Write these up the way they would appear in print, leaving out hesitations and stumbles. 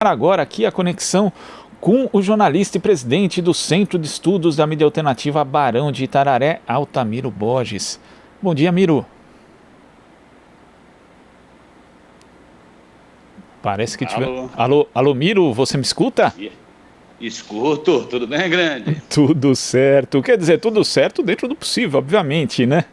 Agora aqui a conexão com o jornalista e presidente do Centro de Estudos da Mídia Alternativa Barão de Itararé, Altamiro Borges. Bom dia, Miro. Parece que tiver... Alô, Miro, você me escuta? Escuto, tudo bem, grande? Tudo certo, quer dizer, tudo certo dentro do possível, obviamente, né?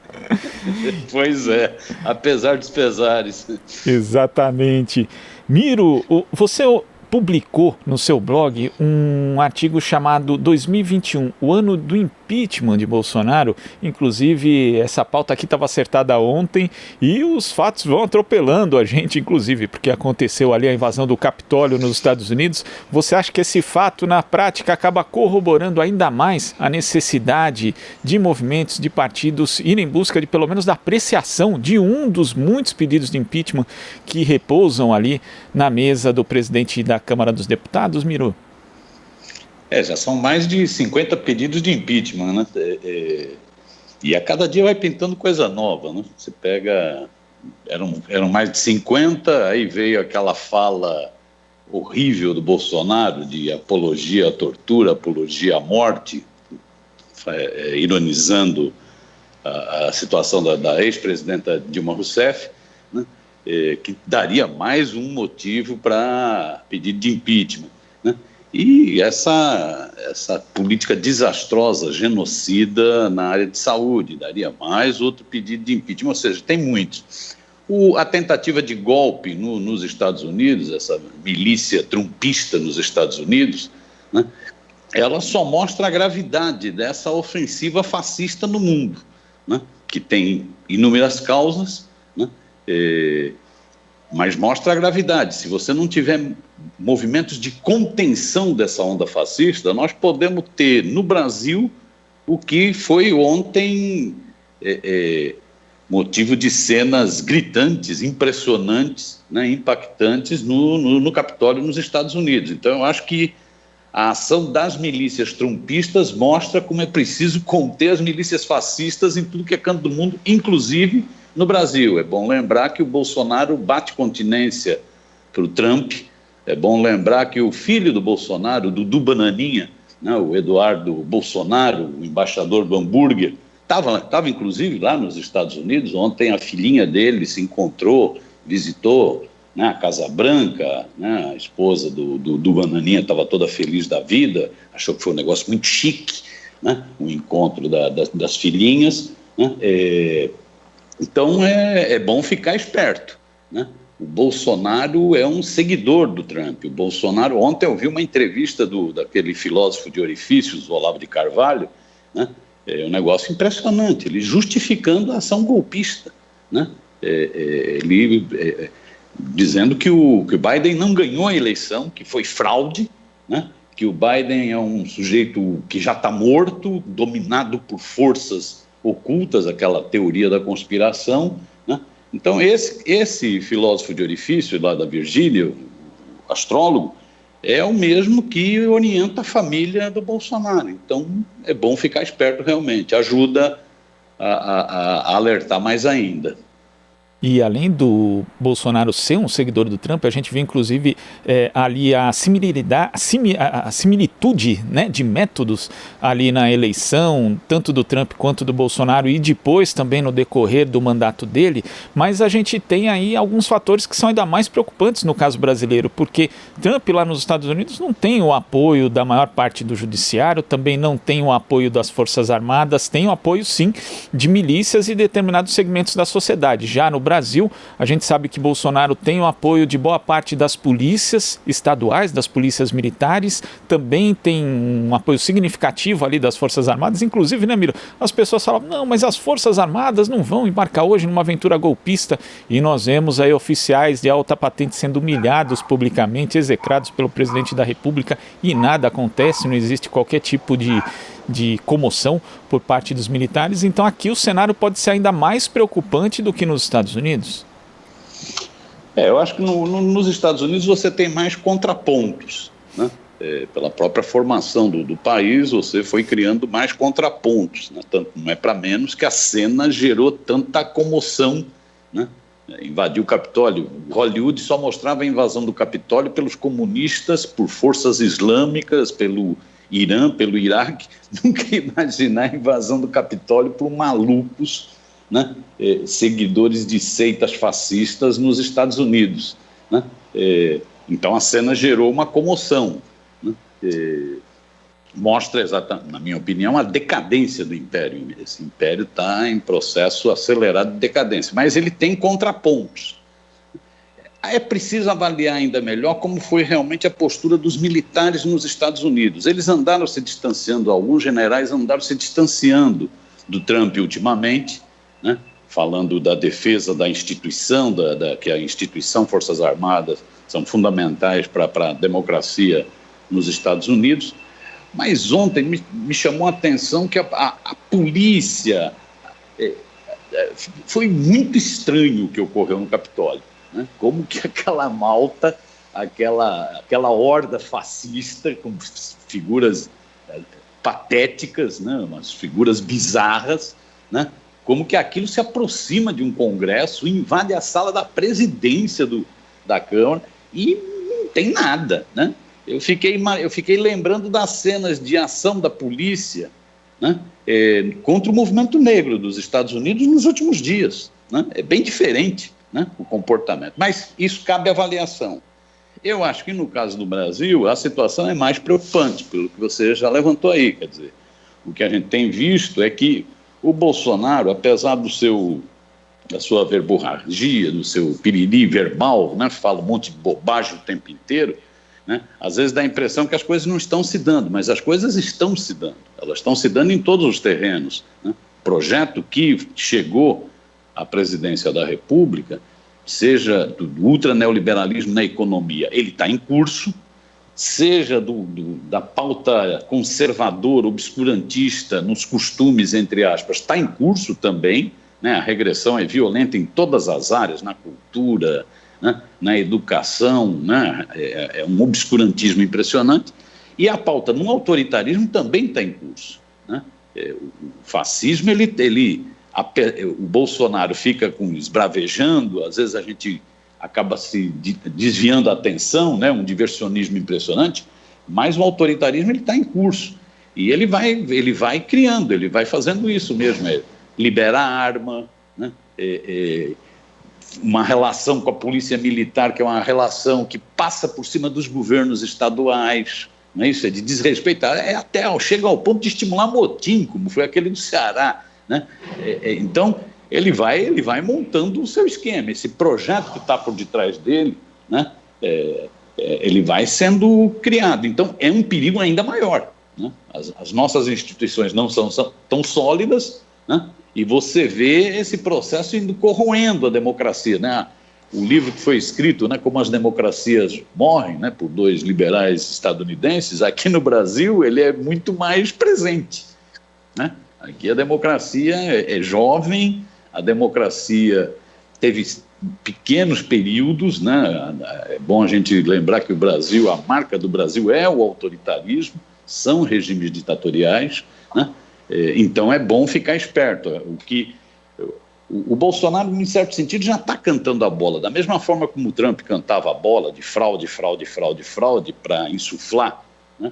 Pois é, apesar dos pesares. Exatamente. Miro, você publicou no seu blog um artigo chamado 2021, o ano do impeachment de Bolsonaro. Inclusive, essa pauta aqui estava acertada ontem e os fatos vão atropelando a gente, inclusive, porque aconteceu ali a invasão do Capitólio nos Estados Unidos. Você acha que esse fato, na prática, acaba corroborando ainda mais a necessidade de movimentos, de partidos irem em busca de, pelo menos, da apreciação de um dos muitos pedidos de impeachment que repousam ali na mesa do presidente da Câmara dos Deputados, Miro? Já são mais de 50 pedidos de impeachment, né? E a cada dia vai pintando coisa nova, né? Você pega... Eram mais de 50, aí veio aquela fala horrível do Bolsonaro de apologia à tortura, apologia à morte, ironizando a situação da ex-presidenta Dilma Rousseff, né? Que daria mais um motivo para pedido de impeachment, né? E essa política desastrosa, genocida na área de saúde, daria mais outro pedido de impeachment, ou seja, tem muitos. A tentativa de golpe nos Estados Unidos, essa milícia trumpista nos Estados Unidos, né, ela só mostra a gravidade dessa ofensiva fascista no mundo, né, que tem inúmeras causas, né, mas mostra a gravidade. Se você não tiver movimentos de contenção dessa onda fascista, nós podemos ter no Brasil o que foi ontem motivo de cenas gritantes, impressionantes, né, impactantes no Capitólio nos Estados Unidos. Então eu acho que a ação das milícias trumpistas mostra como é preciso conter as milícias fascistas em tudo que é canto do mundo, inclusive no Brasil. É bom lembrar que o Bolsonaro bate continência para o Trump. É bom lembrar que o filho do Bolsonaro, Dudu Bananinha, né, o Eduardo Bolsonaro, o embaixador do hambúrguer, estava inclusive lá nos Estados Unidos. Ontem a filhinha dele se encontrou, visitou, né, a Casa Branca, né, a esposa do Bananinha estava toda feliz da vida, achou que foi um negócio muito chique, né, o encontro das filhinhas, né. Então é bom ficar esperto, né? O Bolsonaro é um seguidor do Trump. O Bolsonaro, ontem eu vi uma entrevista daquele filósofo de orifícios, o Olavo de Carvalho, né? É um negócio impressionante, ele justificando a ação golpista, né? Dizendo que o Biden não ganhou a eleição, que foi fraude, né? Que o Biden é um sujeito que já está morto, dominado por forças ocultas, aquela teoria da conspiração, né? Então esse filósofo de orifício lá da Virgínia, o astrólogo, é o mesmo que orienta a família do Bolsonaro. Então é bom ficar esperto realmente, ajuda a alertar mais ainda. E além do Bolsonaro ser um seguidor do Trump, a gente vê inclusive ali a similitude, né, de métodos ali na eleição, tanto do Trump quanto do Bolsonaro, e depois também no decorrer do mandato dele. Mas a gente tem aí alguns fatores que são ainda mais preocupantes no caso brasileiro, porque Trump lá nos Estados Unidos não tem o apoio da maior parte do judiciário, também não tem o apoio das Forças Armadas, tem o apoio sim de milícias e determinados segmentos da sociedade. Já no Brasil, a gente sabe que Bolsonaro tem o apoio de boa parte das polícias estaduais, das polícias militares, também tem um apoio significativo ali das Forças Armadas, inclusive, né, Miro? As pessoas falam, não, mas as Forças Armadas não vão embarcar hoje numa aventura golpista, e nós vemos aí oficiais de alta patente sendo humilhados publicamente, execrados pelo presidente da República, e nada acontece, não existe qualquer tipo de comoção por parte dos militares. Então aqui o cenário pode ser ainda mais preocupante do que nos Estados Unidos. Eu acho que nos Estados Unidos você tem mais contrapontos, né? Pela própria formação do país, você foi criando mais contrapontos, né? Tanto, não é para menos que a cena gerou tanta comoção, né? invadiu o Capitólio. Hollywood só mostrava a invasão do Capitólio pelos comunistas, por forças islâmicas, pelo Irã, pelo Iraque. Nunca ia imaginar a invasão do Capitólio por malucos, né, seguidores de seitas fascistas nos Estados Unidos, né? Então a cena gerou uma comoção, né? Mostra exatamente, na minha opinião, a decadência do Império. Esse Império está em processo acelerado de decadência, mas ele tem contrapontos. É preciso avaliar ainda melhor como foi realmente a postura dos militares nos Estados Unidos. Eles andaram se distanciando, alguns generais andaram se distanciando do Trump ultimamente, né? Falando da defesa da instituição, que a instituição Forças Armadas são fundamentais para a democracia nos Estados Unidos. Mas ontem me chamou a atenção que a polícia... foi muito estranho o que ocorreu no Capitólio, né? Como que aquela malta, aquela horda fascista, com figuras patéticas, né? Umas figuras bizarras, né? Como que aquilo se aproxima de um congresso, invade a sala da presidência da Câmara e não tem nada, né? Eu fiquei lembrando das cenas de ação da polícia, né, contra o movimento negro dos Estados Unidos nos últimos dias, né? É bem diferente, né, o comportamento, mas isso cabe avaliação. Eu acho que no caso do Brasil a situação é mais preocupante, pelo que você já levantou aí, quer dizer, o que a gente tem visto é que o Bolsonaro, apesar da sua verborragia, do seu piriri verbal, né, fala um monte de bobagem o tempo inteiro, né? Às vezes dá a impressão que as coisas não estão se dando, mas as coisas estão se dando, elas estão se dando em todos os terrenos, né? O projeto que chegou à presidência da República, seja do ultraneoliberalismo na economia, ele está em curso, seja da pauta conservadora, obscurantista, nos costumes, entre aspas, está em curso também, né? A regressão é violenta em todas as áreas, na cultura, né, na educação, né, é um obscurantismo impressionante, e a pauta no autoritarismo também está em curso, né? O fascismo, o Bolsonaro fica esbravejando, às vezes a gente acaba se desviando a atenção, né, um diversionismo impressionante, mas o autoritarismo está em curso, e ele vai criando, ele vai fazendo isso mesmo, liberar arma, né, uma relação com a polícia militar, que é uma relação que passa por cima dos governos estaduais, não é isso? É de desrespeitar, chega ao ponto de estimular motim, como foi aquele do Ceará, né? Então, ele vai montando o seu esquema, esse projeto que está por detrás dele, né? Ele vai sendo criado, então é um perigo ainda maior, né? As nossas instituições não são tão sólidas, né? E você vê esse processo indo corroendo a democracia, né? O livro que foi escrito, né, Como as Democracias Morrem, né, por dois liberais estadunidenses, aqui no Brasil ele é muito mais presente, né? Aqui a democracia é jovem, a democracia teve pequenos períodos, né? É bom a gente lembrar que a marca do Brasil é o autoritarismo, são regimes ditatoriais, né? Então é bom ficar esperto. O Bolsonaro, em certo sentido, já está cantando a bola, da mesma forma como o Trump cantava a bola de fraude para insuflar, né,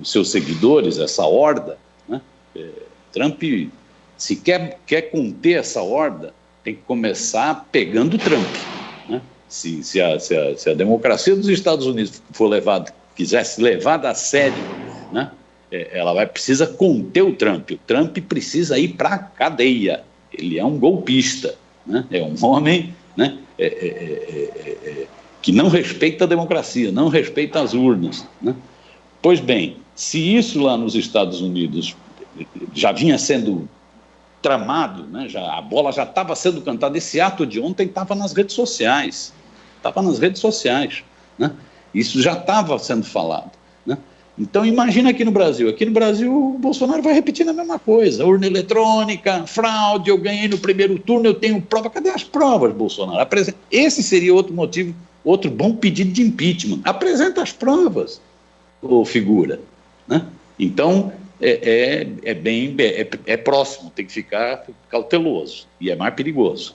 os seus seguidores, essa horda, né? Trump, se quer conter essa horda, tem que começar pegando o Trump, né? Se a democracia dos Estados Unidos quisesse levada a sério, né, ela precisa conter o Trump. O Trump precisa ir para a cadeia. Ele é um golpista, né? É um homem, né, que não respeita a democracia, não respeita as urnas, né? Pois bem, se isso lá nos Estados Unidos já vinha sendo tramado, né, a bola já estava sendo cantada, esse ato de ontem estava nas redes sociais, né? Isso já estava sendo falado, né? Então imagina aqui no Brasil, o Bolsonaro vai repetir a mesma coisa, urna eletrônica, fraude, eu ganhei no primeiro turno, eu tenho prova, cadê as provas, Bolsonaro? Esse seria outro motivo, outro bom pedido de impeachment, apresenta as provas, ô figura, né? Então é próximo, tem que ficar cauteloso, e é mais perigoso.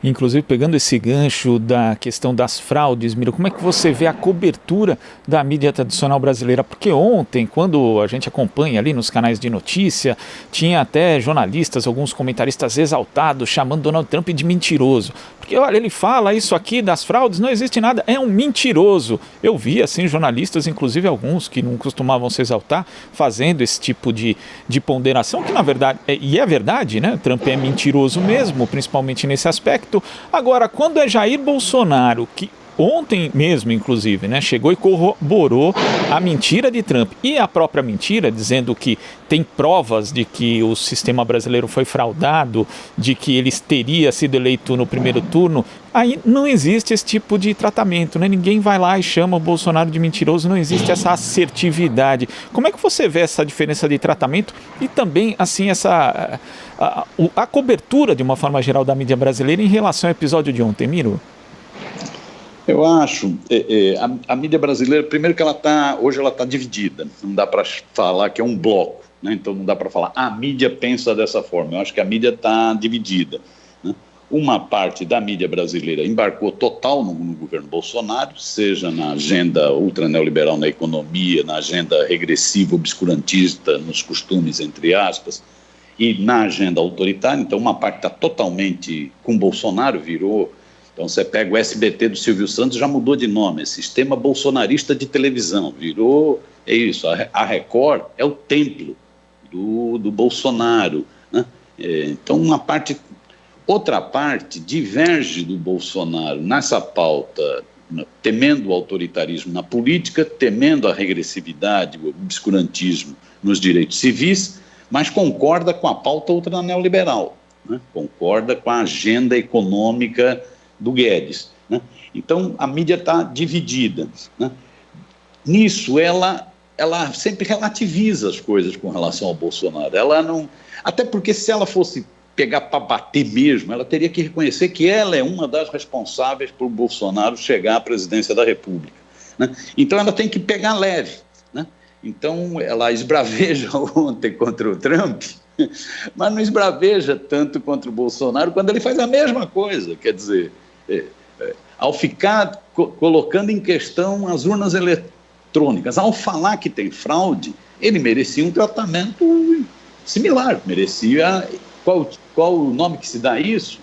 Inclusive, pegando esse gancho da questão das fraudes, Miro, como é que você vê a cobertura da mídia tradicional brasileira? Porque ontem, quando a gente acompanha ali nos canais de notícia, tinha até jornalistas, alguns comentaristas exaltados, chamando Donald Trump de mentiroso. Porque, olha, ele fala isso aqui das fraudes, não existe nada, é um mentiroso. Eu vi, assim, jornalistas, inclusive alguns que não costumavam se exaltar, fazendo esse tipo de ponderação, que na verdade, e é verdade, né? Trump é mentiroso mesmo, principalmente nesse aspecto. Agora, quando é Jair Bolsonaro, que ontem mesmo, inclusive, né, chegou e corroborou a mentira de Trump e a própria mentira, dizendo que tem provas de que o sistema brasileiro foi fraudado, de que ele teria sido eleito no primeiro turno, aí não existe esse tipo de tratamento, né? Ninguém vai lá e chama o Bolsonaro de mentiroso, não existe essa assertividade. Como é que você vê essa diferença de tratamento e também, assim, a cobertura, de uma forma geral, da mídia brasileira em relação ao episódio de ontem, Miro? Eu acho, a mídia brasileira, primeiro que hoje ela está dividida, não dá para falar que é um bloco, né? Então não dá para falar, a mídia pensa dessa forma, eu acho que a mídia está dividida, né? Uma parte da mídia brasileira embarcou total no governo Bolsonaro, seja na agenda ultraneoliberal na economia, na agenda regressiva, obscurantista, nos costumes, entre aspas, e na agenda autoritária. Então uma parte está totalmente com Bolsonaro, então você pega o SBT do Silvio Santos, já mudou de nome, é Sistema Bolsonarista de Televisão, é isso, a Record é o templo do Bolsonaro, né? Então outra parte diverge do Bolsonaro nessa pauta, temendo o autoritarismo na política, temendo a regressividade, o obscurantismo nos direitos civis, mas concorda com a pauta ultraneoliberal, né? Concorda com a agenda econômica do Guedes, né? Então a mídia está dividida, né? Nisso ela sempre relativiza as coisas com relação ao Bolsonaro. Ela não, até porque se ela fosse pegar para bater mesmo, ela teria que reconhecer que ela é uma das responsáveis por Bolsonaro chegar à presidência da República, né? Então ela tem que pegar leve, né? Então ela esbraveja ontem contra o Trump, mas não esbraveja tanto contra o Bolsonaro quando ele faz a mesma coisa, quer dizer, ao ficar colocando em questão as urnas eletrônicas, ao falar que tem fraude, ele merecia um tratamento similar, merecia, qual o nome que se dá a isso?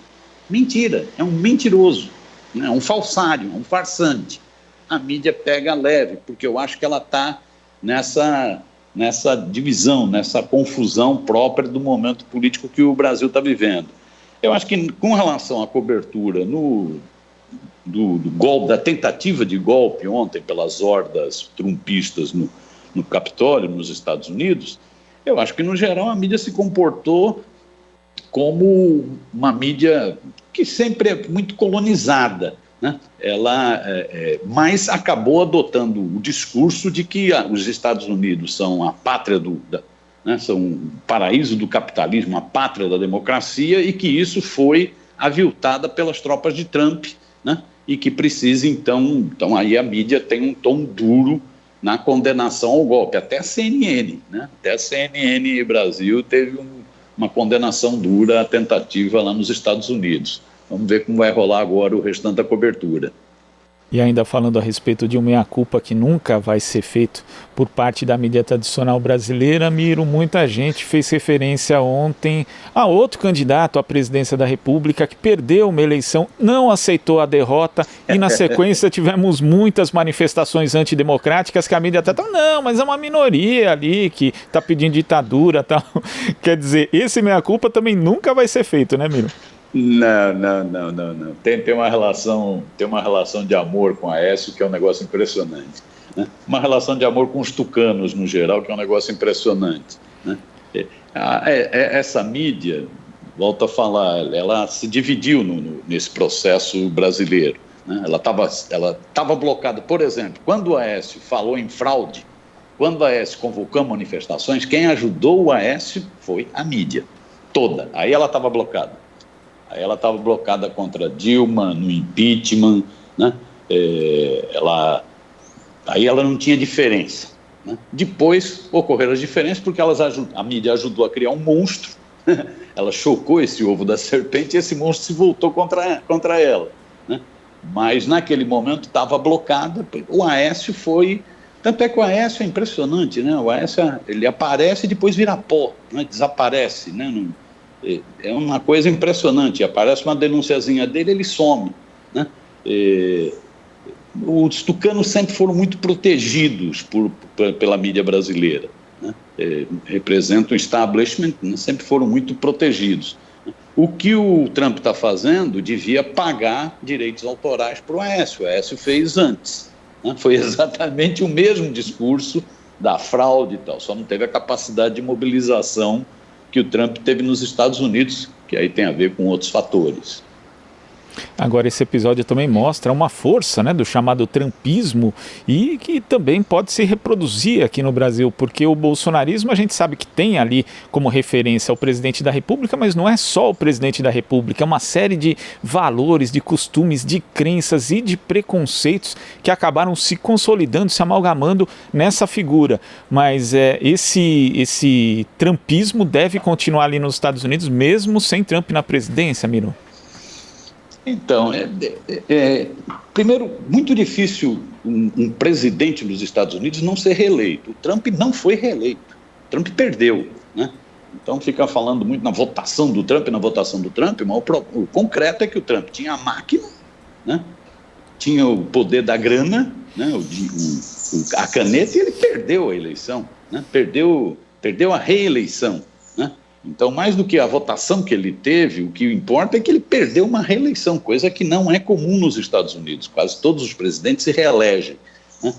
Mentira, é um mentiroso, né? Um falsário, um farsante. A mídia pega leve, porque eu acho que ela está nessa divisão, nessa confusão própria do momento político que o Brasil está vivendo. Eu acho que com relação à cobertura do golpe, da tentativa de golpe ontem pelas hordas trumpistas no Capitólio, nos Estados Unidos, eu acho que no geral a mídia se comportou como uma mídia que sempre é muito colonizada, né? Mas acabou adotando o discurso de que os Estados Unidos são a pátria né, são um paraíso do capitalismo, a pátria da democracia, e que isso foi aviltada pelas tropas de Trump, né, e que precisa, então aí a mídia tem um tom duro na condenação ao golpe. Até a CNN, né, até a CNN Brasil teve uma condenação dura à tentativa lá nos Estados Unidos. Vamos ver como vai rolar agora o restante da cobertura. E ainda falando a respeito de um meia-culpa que nunca vai ser feito por parte da mídia tradicional brasileira, Miro, muita gente fez referência ontem a outro candidato à presidência da República que perdeu uma eleição, não aceitou a derrota e na sequência tivemos muitas manifestações antidemocráticas que a mídia até não, mas é uma minoria ali que está pedindo ditadura, tal. Quer dizer, esse meia-culpa também nunca vai ser feito, né, Miro? Não. Tem uma relação de amor com a Aécio que é um negócio impressionante, né? Uma relação de amor com os tucanos no geral que é um negócio impressionante, né? Essa mídia, volto a falar, ela se dividiu nesse processo brasileiro, né? Ela estava blocada, por exemplo, quando o Aécio falou em fraude, quando o Aécio convocou manifestações, quem ajudou o Aécio foi a mídia toda, aí ela estava blocada. Aí ela estava blocada contra Dilma, no impeachment, né? Aí ela não tinha diferença, né? Depois ocorreram as diferenças porque a mídia ajudou a criar um monstro, ela chocou esse ovo da serpente e esse monstro se voltou contra ela, né? Mas naquele momento estava blocada, o Aécio foi... Tanto é que o Aécio é impressionante, né? O Aécio, ele aparece e depois vira pó, né? Desaparece, né? É uma coisa impressionante, aparece uma denunciazinha dele, ele some, né? Os tucanos sempre foram muito protegidos pela mídia brasileira, né? Representam o establishment, né? Sempre foram muito protegidos. O que o Trump está fazendo devia pagar direitos autorais para o Aécio fez antes, né? Foi exatamente o mesmo discurso da fraude e tal, só não teve a capacidade de mobilização que o Trump teve nos Estados Unidos, que aí tem a ver com outros fatores. Agora, esse episódio também mostra uma força, né, do chamado trumpismo e que também pode se reproduzir aqui no Brasil, porque o bolsonarismo a gente sabe que tem ali como referência o presidente da República, mas não é só o presidente da República, é uma série de valores, de costumes, de crenças e de preconceitos que acabaram se consolidando, se amalgamando nessa figura. Mas esse trumpismo deve continuar ali nos Estados Unidos, mesmo sem Trump na presidência, Miro? Então, primeiro, muito difícil um presidente dos Estados Unidos não ser reeleito. O Trump não foi reeleito. O Trump perdeu, né? Então fica falando muito na votação do Trump, mas o concreto é que o Trump tinha a máquina, né? Tinha o poder da grana, né? A caneta, e ele perdeu a eleição, né? Perdeu a reeleição, né? Então, mais do que a votação que ele teve, o que importa é que ele perdeu uma reeleição, coisa que não é comum nos Estados Unidos. Quase todos os presidentes se reelegem, né?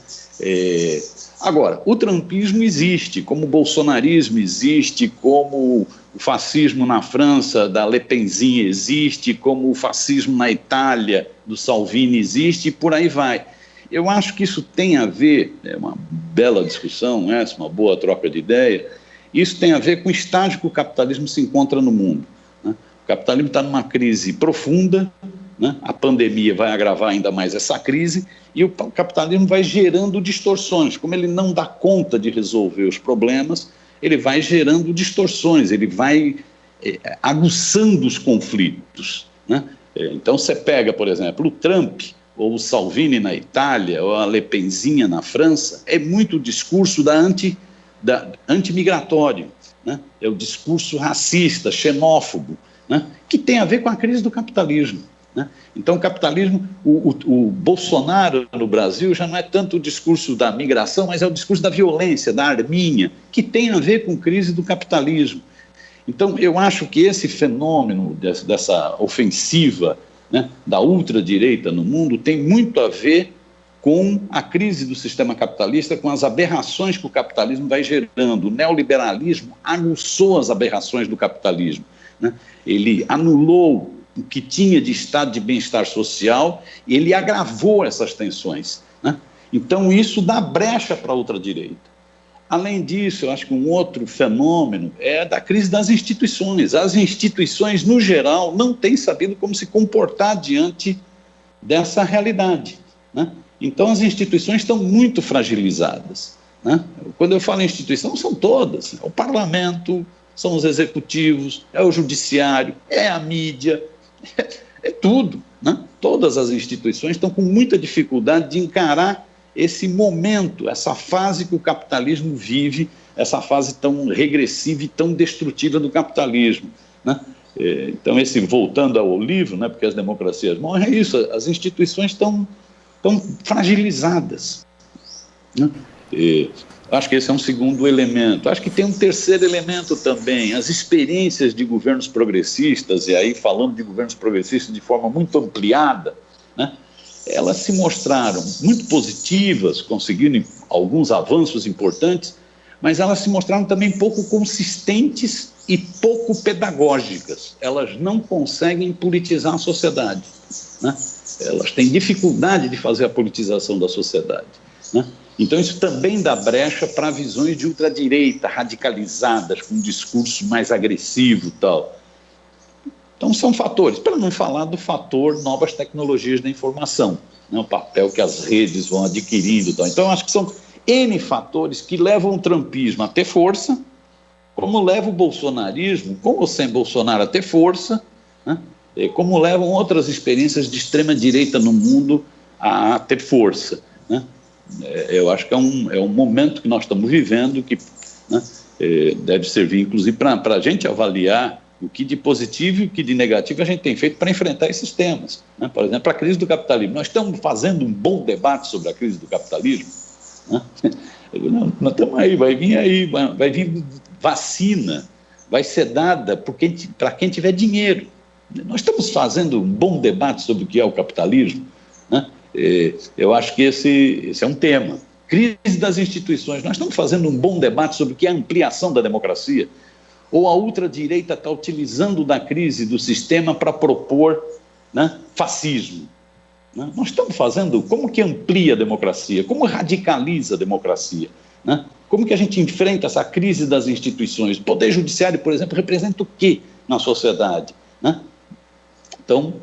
Agora, o trumpismo existe, como o bolsonarismo existe, como o fascismo na França, da Le Penzinha existe, como o fascismo na Itália, do Salvini existe, e por aí vai. Eu acho que isso tem a ver, é uma bela discussão, uma boa troca de ideia. Isso tem a ver com o estágio que o capitalismo se encontra no mundo, né? O capitalismo está numa crise profunda, né? A pandemia vai agravar ainda mais essa crise e o capitalismo vai gerando distorções. Como ele não dá conta de resolver os problemas, ele vai gerando distorções, ele vai aguçando os conflitos, né? Então você pega, por exemplo, o Trump ou o Salvini na Itália ou a Le Penzinha na França, é muito o discurso antimigratório, né? É o discurso racista, xenófobo, né? Que tem a ver com a crise do capitalismo, né? Então o capitalismo, o Bolsonaro no Brasil já não é tanto o discurso da migração, mas é o discurso da violência, da arminha, que tem a ver com a crise do capitalismo. Então eu acho que esse fenômeno dessa ofensiva, né, da ultradireita no mundo tem muito a ver com a crise do sistema capitalista, com as aberrações que o capitalismo vai gerando. O neoliberalismo aguçou as aberrações do capitalismo, né? Ele anulou o que tinha de estado de bem-estar social e ele agravou essas tensões, né? Então isso dá brecha para a ultradireita. Além disso, eu acho que um outro fenômeno é da crise das instituições. As instituições, no geral, não têm sabido como se comportar diante dessa realidade, né? Então, as instituições estão muito fragilizadas, né? Quando eu falo em instituição, são todas. É o parlamento, são os executivos, é o judiciário, é a mídia, é tudo, né? Todas as instituições estão com muita dificuldade de encarar esse momento, essa fase que o capitalismo vive, essa fase tão regressiva e tão destrutiva do capitalismo, né? Então, voltando ao livro, né, porque as democracias morrem, é isso, as instituições estão fragilizadas, né? Acho que esse é um segundo elemento. Acho que tem um terceiro elemento também, as experiências de governos progressistas, e aí falando de governos progressistas de forma muito ampliada, né? Elas se mostraram muito positivas, conseguiram alguns avanços importantes, mas elas se mostraram também pouco consistentes e pouco pedagógicas. Elas não conseguem politizar a sociedade, né? Elas têm dificuldade de fazer a politização da sociedade, né? Então isso também dá brecha para visões de ultradireita, radicalizadas, com um discurso mais agressivo e tal. Então são fatores, para não falar do fator novas tecnologias da informação, né, o papel que as redes vão adquirindo e tal. Então eu acho que são N fatores que levam o trumpismo a ter força, como leva o bolsonarismo, com ou sem Bolsonaro, a ter força, né? Como levam outras experiências de extrema-direita no mundo a ter força, né? Eu acho que é um momento que nós estamos vivendo que, né, deve servir, inclusive, para a gente avaliar o que de positivo e o que de negativo a gente tem feito para enfrentar esses temas, né? Por exemplo, a crise do capitalismo. Nós estamos fazendo um bom debate sobre a crise do capitalismo, né? Nós estamos aí, vai vir vacina, vai ser dada para quem tiver dinheiro. Nós estamos fazendo um bom debate sobre o que é o capitalismo, né? Eu acho que esse é um tema. Crise das instituições. Nós estamos fazendo um bom debate sobre o que é a ampliação da democracia. Ou a ultradireita está utilizando da crise do sistema para propor, né, fascismo. Né? Nós estamos fazendo como que amplia a democracia, como radicaliza a democracia, né? Como que a gente enfrenta essa crise das instituições. O Poder Judiciário, por exemplo, representa o quê na sociedade, né? Então,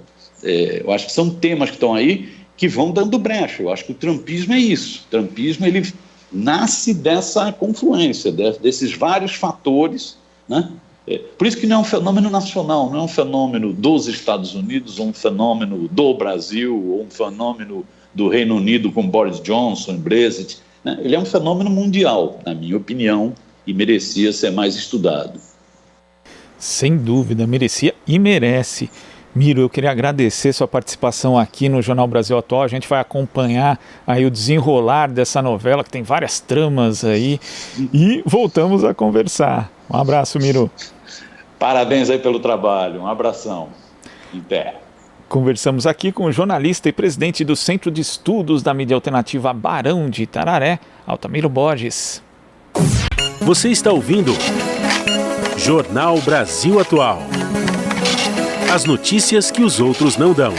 eu acho que são temas que estão aí que vão dando brecha. Eu acho que o trumpismo é isso. O trumpismo, ele nasce dessa confluência, desses vários fatores, né? Por isso que não é um fenômeno nacional, não é um fenômeno dos Estados Unidos, ou um fenômeno do Brasil, ou um fenômeno do Reino Unido com Boris Johnson, Brexit, né? Ele é um fenômeno mundial, na minha opinião, e merecia ser mais estudado. Sem dúvida, merecia e merece. Miro, eu queria agradecer sua participação aqui no Jornal Brasil Atual. A gente vai acompanhar aí o desenrolar dessa novela, que tem várias tramas aí, e voltamos a conversar. Um abraço, Miro. Parabéns aí pelo trabalho, um abração. Em pé. Conversamos aqui com o jornalista e presidente do Centro de Estudos da Mídia Alternativa Barão de Itararé, Altamiro Borges. Você está ouvindo Jornal Brasil Atual. As notícias que os outros não dão.